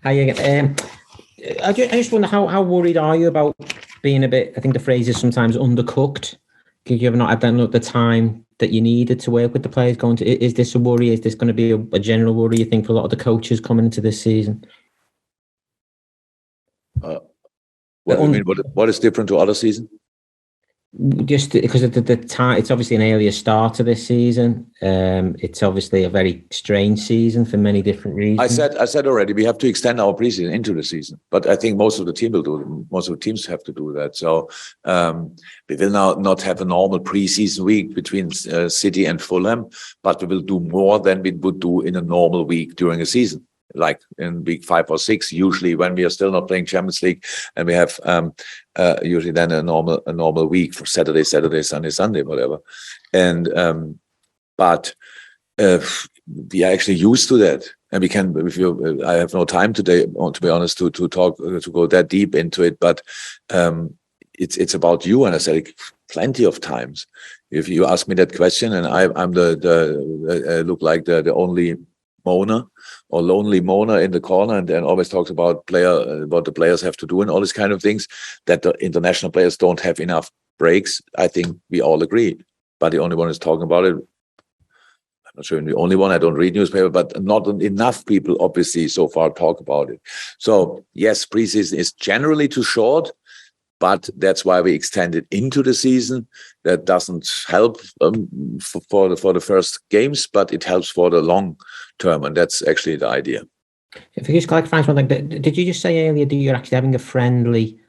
Hi again. I just wonder how worried are you about being a bit? I think the phrase is sometimes undercooked. Because you have not had the time that you needed to work with the players. Is this a worry? Is this going to be a general worry? You think for a lot of the coaches coming into this season? What do you mean? What is different to other seasons? Just because of the time, it's obviously an earlier start to this season. It's obviously a very strange season for many different reasons. I said already, we have to extend our preseason into the season, but I think most of the team will do it. Most of the teams have to do that. So we will now not have a normal preseason week between City and Fulham, but we will do more than we would do in a normal week during a season. Like in week 5 or 6, usually when we are still not playing Champions League, and we have usually then a normal week for Saturday, Sunday, whatever. And but we are actually used to that, and we can. I have no time today, to be honest, to talk to go that deep into it. But it's about you, and I said it plenty of times. If you ask me that question, and I'm the look like the only moaner or lonely moaner in the corner, and then always talks about what the players have to do and all these kind of things, that the international players don't have enough breaks. I think we all agree, but the only one who's talking about it, I'm not sure I'm the only one. I don't read newspaper, but not enough people obviously so far talk about it. So yes, preseason is generally too short, but that's why we extended into the season. That doesn't help for the first games, but it helps for the long term, and that's actually the idea. If you just clarify something, did you just say earlier that you're actually having a friendly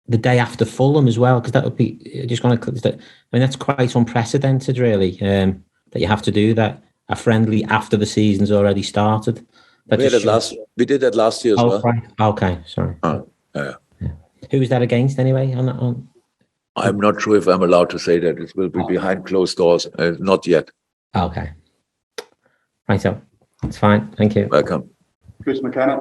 the day after Fulham as well? Because that would be just going to. I mean, that's quite unprecedented, really, that you have to do that. A friendly after the season's already started. We did that last year as well. Right. Okay, sorry. Yeah. Who was that against anyway? I'm not sure if I'm allowed to say that. It will be behind closed doors. Not yet. Okay. Right, so that's fine. Thank you. Welcome. Chris McKenna.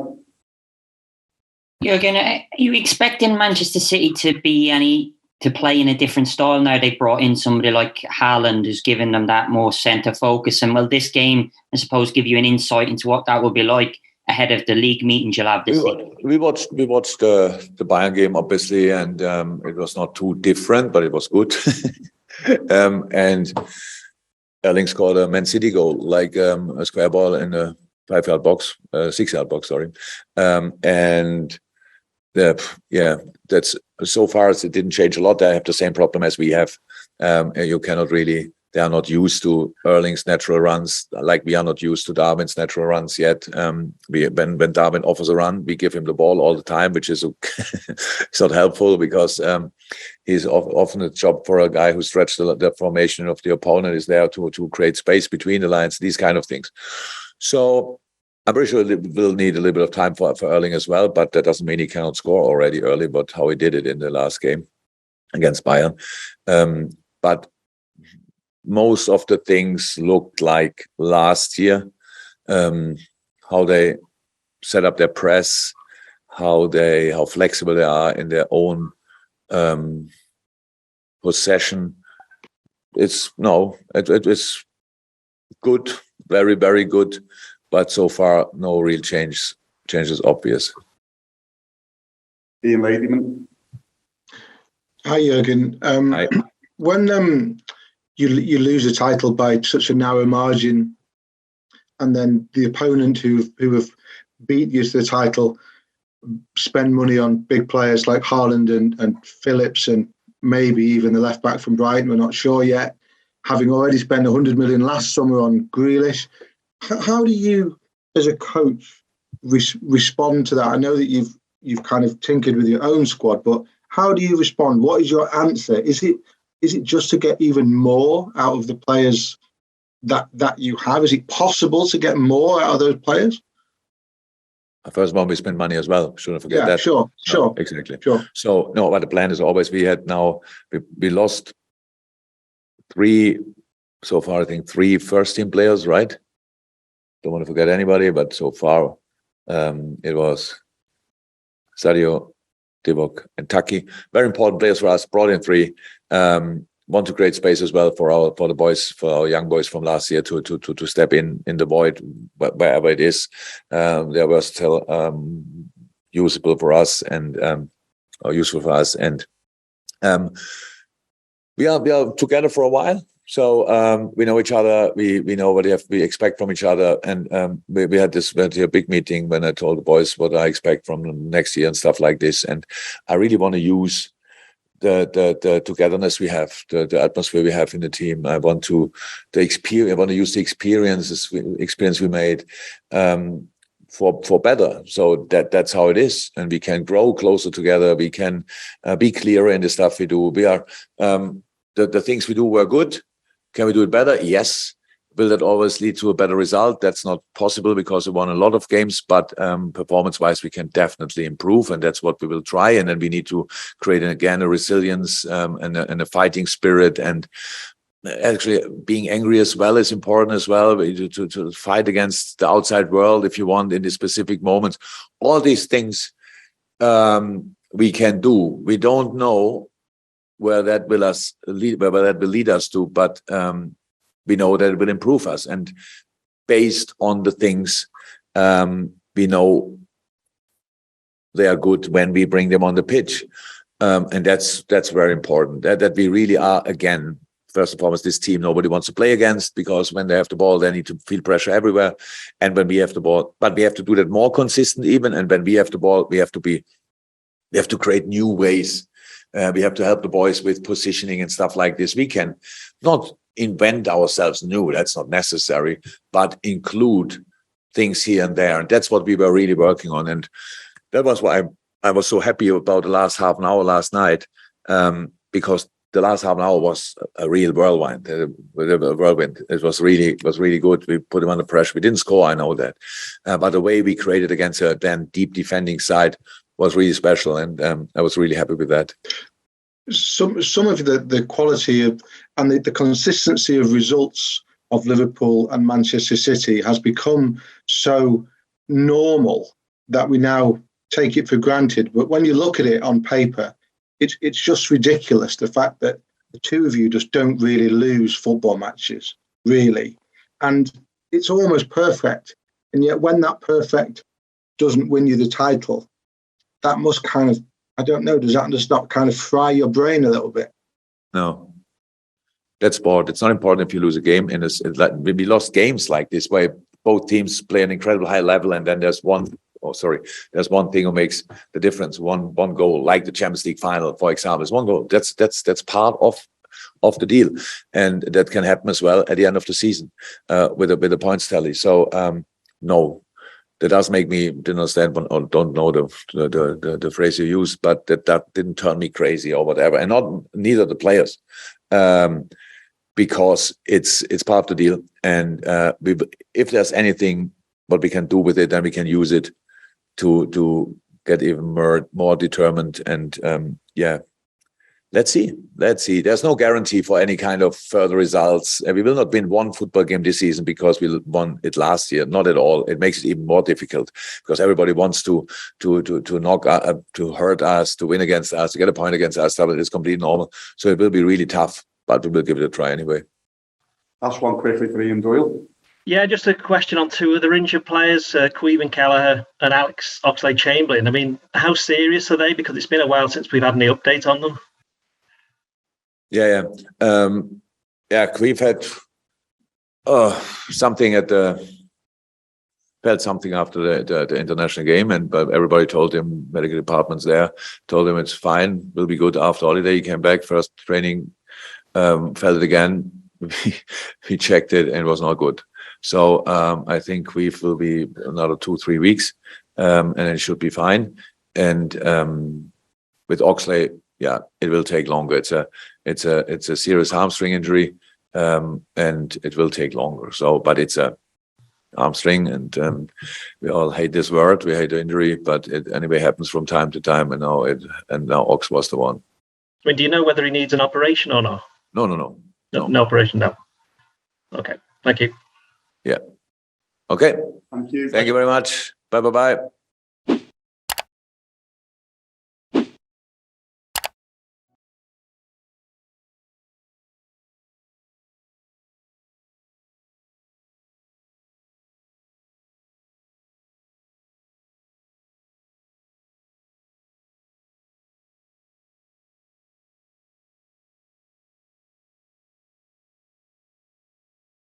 Jurgen, are you expecting Manchester City to play in a different style now? They brought in somebody like Haaland, who's given them that more centre focus. And will this game, I suppose, give you an insight into what that will be like ahead of the league meetings you'll have this season? We watched the Bayern game, obviously, and it was not too different, but it was good. And Erling scored a Man City goal, like a square ball in a 5-yard box, 6-yard box, sorry. And that's so far as it didn't change a lot. They have the same problem as we have. You cannot really. They are not used to Erling's natural runs, like we are not used to Darwin's natural runs yet. When Darwin offers a run, we give him the ball all the time, which is it's not helpful because he's often a job for a guy who stretched the formation of the opponent is there to create space between the lines, these kind of things. So I'm pretty sure we'll need a little bit of time for Erling as well, but that doesn't mean he cannot score already early, but how he did it in the last game against Bayern. But most of the things looked like last year, how they set up their press, how flexible they are in their own possession. It was good, very, very good, but so far no real changes obvious. Ian Ladyman. Hi, Jurgen. Hi. When you lose a title by such a narrow margin, and then the opponent who have beat you to the title spend money on big players like Haaland and Phillips and maybe even the left back from Brighton, we're not sure yet, having already spent 100 million last summer on Grealish. How do you, as a coach, respond to that? I know that you've kind of tinkered with your own squad, but how do you respond? What is your answer? Is it just to get even more out of the players that you have? Is it possible to get more out of those players? First of all, we spend money as well. Shouldn't forget that. Sure. Exactly. Sure. So, no, but the plan is always we lost three first-team players, right? Don't want to forget anybody, but so far it was Sadio, Divock, and Taki. Very important players for us, brought in 3. want to create space as well for our young boys from last year to step in the void wherever it is. They're versatile, useful for us, and we are together for a while. So we know each other. We know what we expect from each other, and we had a big meeting when I told the boys what I expect from next year and stuff like this. And I really want to use the togetherness we have, the atmosphere we have in the team. I want to use the experience we made for better. So that's how it is, and we can grow closer together. We can be clearer in the stuff we do. We are the things we do were good. Can we do it better? Yes. Will that always lead to a better result? That's not possible because we won a lot of games, but performance-wise, we can definitely improve, and that's what we will try. And then we need to create, again, a resilience and a fighting spirit. And actually, being angry as well is important as well, to fight against the outside world, if you want, in the specific moments. All these things we can do. We don't know where that will lead us to, but we know that it will improve us, and based on the things we know they are good when we bring them on the pitch, and that's very important. That we really are, again, first and foremost, this team nobody wants to play against, because when they have the ball, they need to feel pressure everywhere, and when we have the ball, but we have to do that more consistent even. And when we have the ball, we have to create new ways. We have to help the boys with positioning and stuff like this. We can not invent ourselves new, that's not necessary, but include things here and there. And that's what we were really working on. And that was why I was so happy about the last half an hour last night, because the last half an hour was a real whirlwind. It was really good. We put them under pressure. We didn't score, I know that. But the way we created against a then deep defending side was really special, and I was really happy with that. Some of the quality of and the consistency of results of Liverpool and Manchester City has become so normal that we now take it for granted. But when you look at it on paper, it's just ridiculous, the fact that the two of you just don't really lose football matches, really. And it's almost perfect. And yet when that perfect doesn't win you the title, that must kind of, I don't know, does that just not kind of fry your brain a little bit? No. That's sport. It's not important if you lose a game. We lost games like this where both teams play an incredible high level, and then there's one thing who makes the difference. One goal, like the Champions League final, for example, is one goal. That's part of the deal, and that can happen as well at the end of the season with a points tally. So no. That does make me didn't understand or don't know the phrase you use, but that didn't turn me crazy or whatever, and neither the players, because it's part of the deal. And if there's anything what we can do with it, then we can use it to get even more determined. And let's see. There's no guarantee for any kind of further results. We will not win one football game this season because we won it last year. Not at all. It makes it even more difficult because everybody wants to knock, to hurt us, to win against us, to get a point against us. It's completely normal. So it will be really tough, but we will give it a try anyway. That's one quickly for Ian Doyle. Yeah, just a question on two other injured players, Kalvin, Kelleher and Oxlade-Chamberlain. I mean, how serious are they? Because it's been a while since we've had any update on them. We've had something felt something after the international game, but everybody told him, medical departments there told him it's fine, will be good after holiday. He came back, first training, felt it again. We checked it and it was not good. So I think we will be another 2-3 weeks, and it should be fine. And with Oxlade, it will take longer. It's a serious hamstring injury, and it will take longer. So, but it's a hamstring, and we all hate this word. We hate the injury, but it anyway happens from time to time. And now Ox was the one. I mean, do you know whether he needs an operation or not? No. No operation, no. Okay, thank you. Yeah. Okay. Thank you. Thank you very much. Bye.